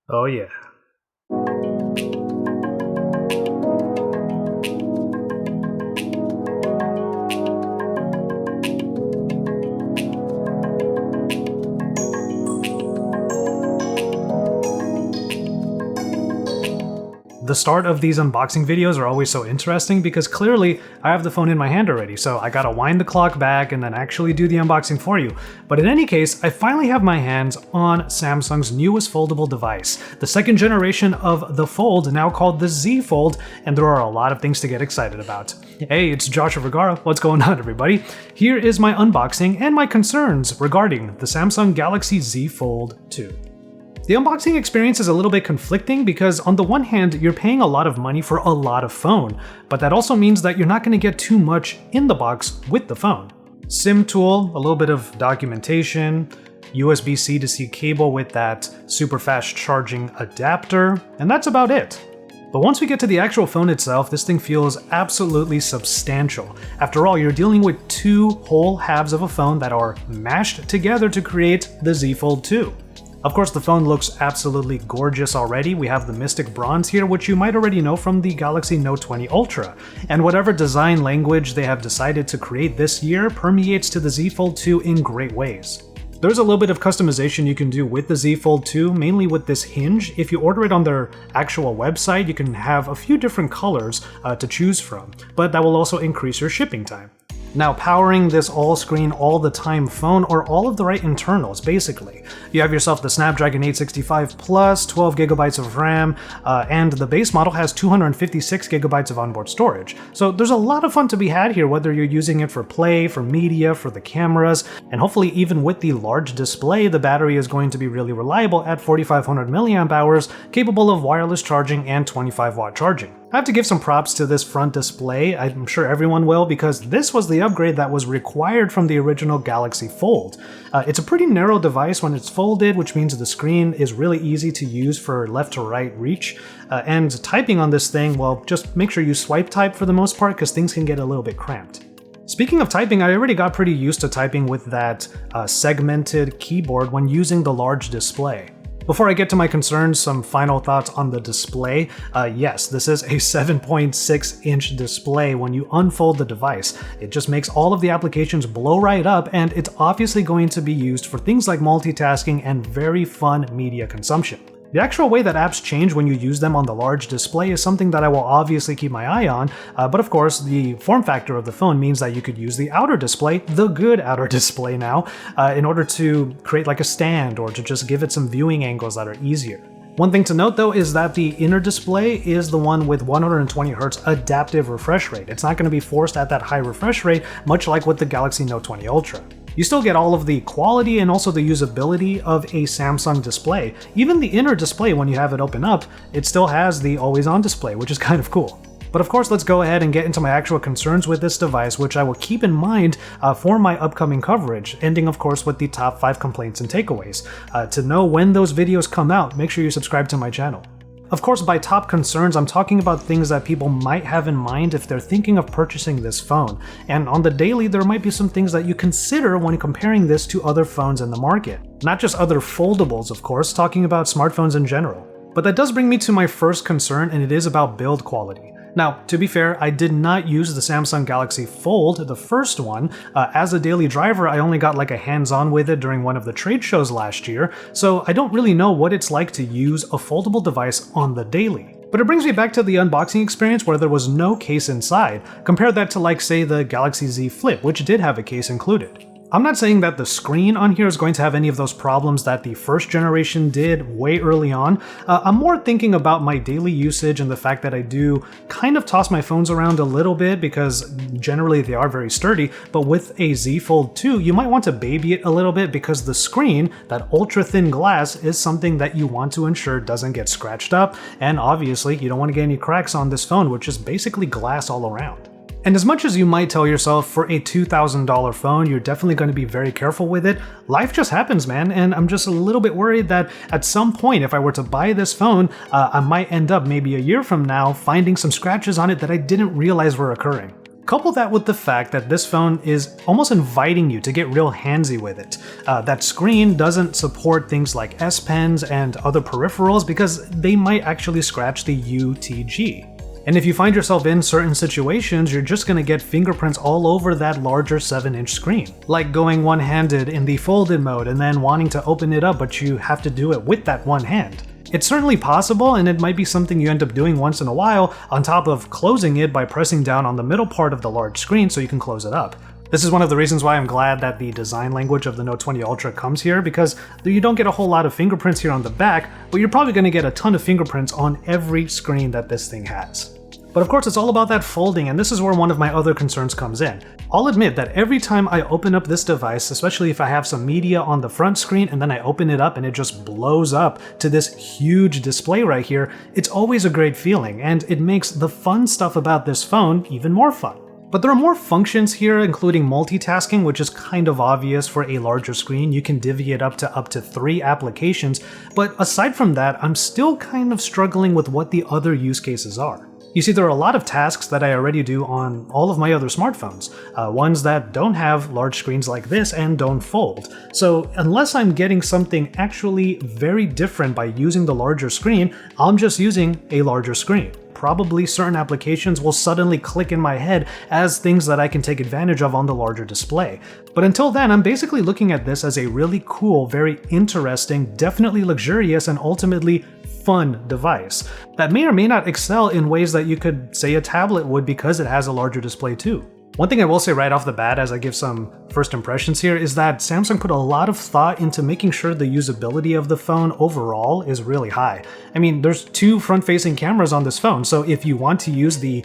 Oh yeah. The start of these unboxing videos are always so interesting because clearly I have the phone in my hand already, so I gotta wind the clock back and then actually do the unboxing for you. But in any case, I finally have my hands on Samsung's newest foldable device, the second generation of the Fold, now called the Z Fold, and there are a lot of things to get excited about. Hey, it's Joshua Vergara. What's going on, everybody? Here is my unboxing and my concerns regarding the Samsung Galaxy Z Fold 2. The unboxing experience is a little bit conflicting because on the one hand, you're paying a lot of money for a lot of phone, but that also means that you're not going to get too much in the box with the phone. SIM tool, a little bit of documentation, USB-C to C cable with that super fast charging adapter, and that's about it. But once we get to the actual phone itself, this thing feels absolutely substantial. After all, you're dealing with two whole halves of a phone that are mashed together to create the Z Fold 2. Of course, the phone looks absolutely gorgeous already. We have the Mystic Bronze here, which you might already know from the Galaxy Note 20 Ultra. And whatever design language they have decided to create this year permeates to the Z Fold 2 in great ways. There's a little bit of customization you can do with the Z Fold 2, mainly with this hinge. If you order it on their actual website, you can have a few different colors to choose from, but that will also increase your shipping time. Now, powering this all-screen, all-the-time phone are all of the right internals, basically. You have yourself the Snapdragon 865 Plus, 12GB of RAM, and the base model has 256GB of onboard storage. So there's a lot of fun to be had here, whether you're using it for play, for media, for the cameras, and hopefully even with the large display, the battery is going to be really reliable at 4500 mAh, capable of wireless charging and 25-watt charging. I have to give some props to this front display. I'm sure everyone will, because this was the upgrade that was required from the original Galaxy Fold. It's a pretty narrow device when it's folded, which means the screen is really easy to use for left to right reach. And typing on this thing, well, just make sure you swipe type for the most part, because things can get a little bit cramped. Speaking of typing, I already got pretty used to typing with that segmented keyboard when using the large display. Before I get to my concerns, some final thoughts on the display. Yes, this is a 7.6-inch display when you unfold the device. It just makes all of the applications blow right up, and it's obviously going to be used for things like multitasking and very fun media consumption. The actual way that apps change when you use them on the large display is something that I will obviously keep my eye on, but of course the form factor of the phone means that you could use the outer display, the good outer display now, in order to create like a stand or to just give it some viewing angles that are easier. One thing to note though is that the inner display is the one with 120Hz adaptive refresh rate. It's not going to be forced at that high refresh rate, much like with the Galaxy Note 20 Ultra. You still get all of the quality and also the usability of a Samsung display. Even the inner display, when you have it open up, it still has the always-on display, which is kind of cool. But of course, let's go ahead and get into my actual concerns with this device, which I will keep in mind for my upcoming coverage, ending of course with the top 5 complaints and takeaways. To know when those videos come out, make sure you subscribe to my channel. Of course, by top concerns, I'm talking about things that people might have in mind if they're thinking of purchasing this phone. And on the daily, there might be some things that you consider when comparing this to other phones in the market. Not just other foldables, of course, talking about smartphones in general. But that does bring me to my first concern, and it is about build quality. Now, to be fair, I did not use the Samsung Galaxy Fold, the first one. As a daily driver, I only got like a hands-on with it during one of the trade shows last year, so I don't really know what it's like to use a foldable device on the daily. But it brings me back to the unboxing experience where there was no case inside. Compare that to like say the Galaxy Z Flip, which did have a case included. I'm not saying that the screen on here is going to have any of those problems that the first generation did way early on. I'm more thinking about my daily usage and the fact that I do kind of toss my phones around a little bit because generally they are very sturdy, but with a Z Fold 2, you might want to baby it a little bit because the screen, that ultra thin glass, is something that you want to ensure doesn't get scratched up, and obviously you don't want to get any cracks on this phone, which is basically glass all around. And as much as you might tell yourself for a $2,000 phone, you're definitely going to be very careful with it, life just happens, man, and I'm just a little bit worried that at some point, if I were to buy this phone, I might end up maybe a year from now finding some scratches on it that I didn't realize were occurring. Couple that with the fact that this phone is almost inviting you to get real handsy with it. That screen doesn't support things like S Pens and other peripherals because they might actually scratch the UTG. And if you find yourself in certain situations, you're just gonna get fingerprints all over that larger 7-inch screen. Like going one-handed in the folded mode and then wanting to open it up, but you have to do it with that one hand. It's certainly possible, and it might be something you end up doing once in a while, on top of closing it by pressing down on the middle part of the large screen so you can close it up. This is one of the reasons why I'm glad that the design language of the Note 20 Ultra comes here, because you don't get a whole lot of fingerprints here on the back, but you're probably going to get a ton of fingerprints on every screen that this thing has. But of course, it's all about that folding, and this is where one of my other concerns comes in. I'll admit that every time I open up this device, especially if I have some media on the front screen and then I open it up and it just blows up to this huge display right here, it's always a great feeling, and it makes the fun stuff about this phone even more fun. But there are more functions here, including multitasking, which is kind of obvious for a larger screen. You can divvy it up to 3 applications, but aside from that, I'm still kind of struggling with what the other use cases are. You see, there are a lot of tasks that I already do on all of my other smartphones, ones that don't have large screens like this and don't fold. So unless I'm getting something actually very different by using the larger screen, I'm just using a larger screen. Probably certain applications will suddenly click in my head as things that I can take advantage of on the larger display. But until then, I'm basically looking at this as a really cool, very interesting, definitely luxurious, and ultimately fun device that may or may not excel in ways that you could say a tablet would because it has a larger display too. One thing I will say right off the bat as I give some first impressions here is that Samsung put a lot of thought into making sure the usability of the phone overall is really high. I mean, there's 2 front-facing cameras on this phone, so if you want to use the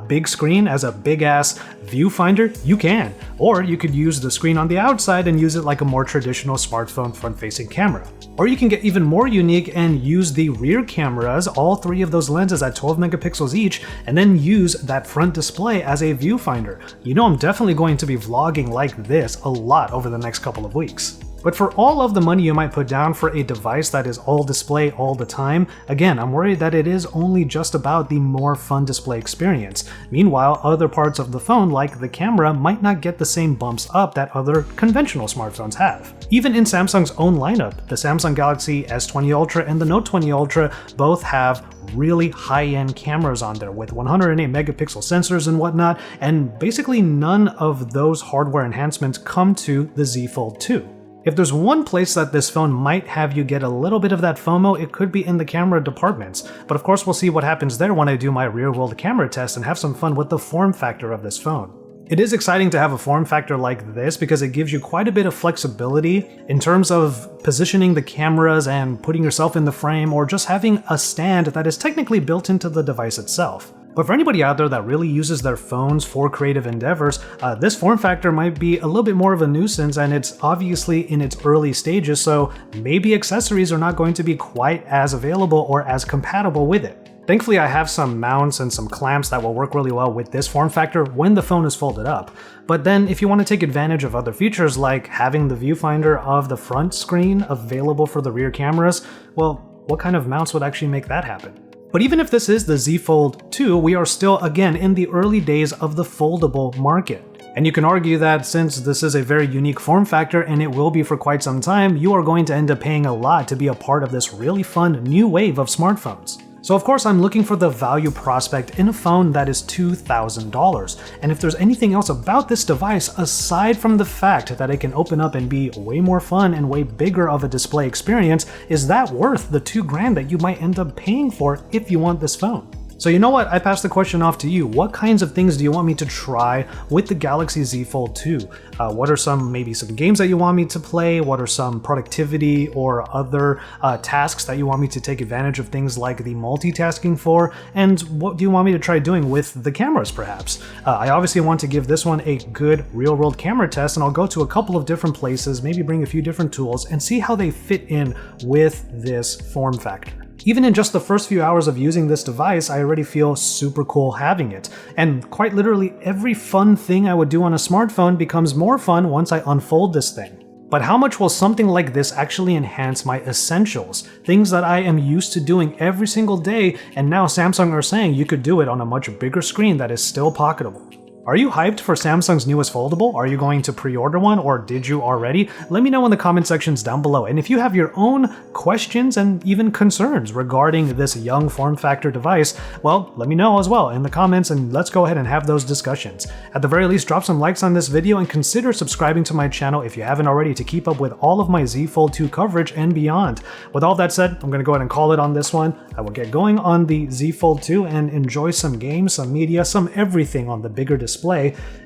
big screen as a big-ass viewfinder, you can. Or you could use the screen on the outside and use it like a more traditional smartphone front-facing camera. Or you can get even more unique and use the rear cameras, all 3 of those lenses at 12 megapixels each, and then use that front display as a viewfinder. You know I'm definitely going to be vlogging like this a lot over the next couple of weeks. But for all of the money you might put down for a device that is all display all the time, again, I'm worried that it is only just about the more fun display experience. Meanwhile, other parts of the phone, like the camera, might not get the same bumps up that other conventional smartphones have. Even in Samsung's own lineup, the Samsung Galaxy S20 Ultra and the Note 20 Ultra both have really high-end cameras on there with 108 megapixel sensors and whatnot, and basically none of those hardware enhancements come to the Z Fold 2. If there's one place that this phone might have you get a little bit of that FOMO, it could be in the camera departments. But of course we'll see what happens there when I do my real-world camera test and have some fun with the form factor of this phone. It is exciting to have a form factor like this because it gives you quite a bit of flexibility in terms of positioning the cameras and putting yourself in the frame, or just having a stand that is technically built into the device itself. But for anybody out there that really uses their phones for creative endeavors, this form factor might be a little bit more of a nuisance, and it's obviously in its early stages, so maybe accessories are not going to be quite as available or as compatible with it. Thankfully, I have some mounts and some clamps that will work really well with this form factor when the phone is folded up. But then if you want to take advantage of other features like having the viewfinder of the front screen available for the rear cameras, well, what kind of mounts would actually make that happen? But even if this is the Z Fold 2, we are still, again, in the early days of the foldable market. And you can argue that since this is a very unique form factor and it will be for quite some time, you are going to end up paying a lot to be a part of this really fun new wave of smartphones. So of course I'm looking for the value prospect in a phone that is $2,000. And if there's anything else about this device aside from the fact that it can open up and be way more fun and way bigger of a display experience, is that worth the $2,000 that you might end up paying for if you want this phone? So you know what, I pass the question off to you. What kinds of things do you want me to try with the Galaxy Z Fold 2? What are maybe some games that you want me to play? What are some productivity or other tasks that you want me to take advantage of things like the multitasking for? And what do you want me to try doing with the cameras perhaps? I obviously want to give this one a good real-world camera test, and I'll go to a couple of different places, maybe bring a few different tools and see how they fit in with this form factor. Even in just the first few hours of using this device, I already feel super cool having it. And quite literally, every fun thing I would do on a smartphone becomes more fun once I unfold this thing. But how much will something like this actually enhance my essentials? Things that I am used to doing every single day, and now Samsung are saying you could do it on a much bigger screen that is still pocketable. Are you hyped for Samsung's newest foldable? Are you going to pre-order one, or did you already? Let me know in the comment sections down below. And if you have your own questions and even concerns regarding this young form factor device, well, let me know as well in the comments, and let's go ahead and have those discussions. At the very least, drop some likes on this video and consider subscribing to my channel if you haven't already to keep up with all of my Z Fold 2 coverage and beyond. With all that said, I'm going to go ahead and call it on this one. I will get going on the Z Fold 2 and enjoy some games, some media, some everything on the bigger display.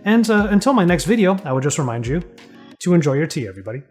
And until my next video, I would just remind you to enjoy your tea, everybody.